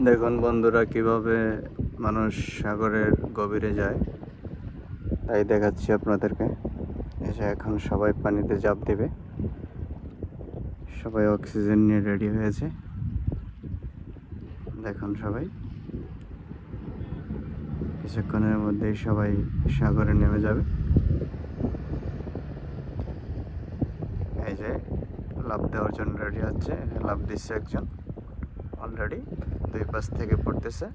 দেখুন বন্ধুরা, কিভাবে মানুষ সাগরের গভীরে যায় তাই দেখাচ্ছি আপনাদেরকে। এই যে এখন সবাই পানিতে ঝাঁপ দেবে, সবাই অক্সিজেন নিয়ে রেডি হয়েছে। দেখুন সবাই কিছুক্ষণের মধ্যেই সবাই সাগরে নেমে যাবে। এই যে লাফ দেওয়ার জন্য রেডি হচ্ছে, লাফ দিচ্ছে একজন অলরেডি, 2 পাশ থেকে পড়তেছে।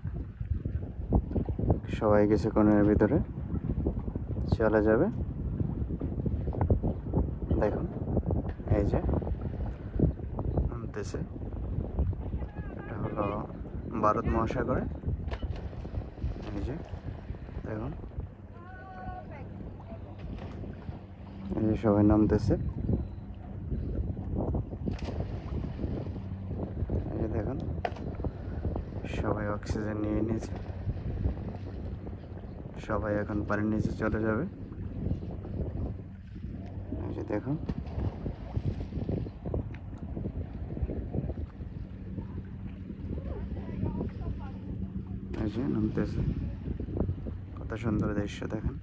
সবাই কিছুক্ষণের ভিতরে চলে যাবে। দেখুন এই যে নামতেছে, এটা হলো ভারত মহাসাগরে। এই যে দেখুন, এই যে সবাই নামতেছে। এই যে দেখুন সবাই অক্সিজেন নিয়ে নিয়েছে, সবাই এখন পানির নিচে চলে যাবে। এই যে দেখুন, এই যে নামতেছে, কত সুন্দর দৃশ্য দেখেন।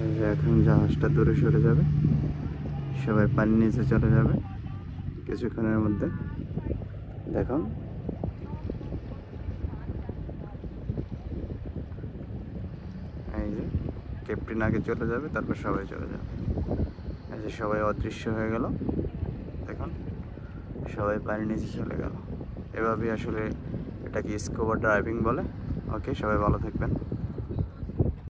এই যে এখন জাহাজটা দূরে সরে যাবে, সবাই পানির নিচে চলে যাবে কিছুক্ষণের মধ্যে। দেখুন এই যে ক্যাপ্টেন আগে চলে যাবে, তারপর সবাই চলে যাবে। এই যে সবাই অদৃশ্য হয়ে গেল, দেখুন সবাই পানির নিচে চলে গেল। এভাবেই আসলে এটাকে স্কুবা ড্রাইভিং বলে। ওকে, সবাই ভালো থাকবেন।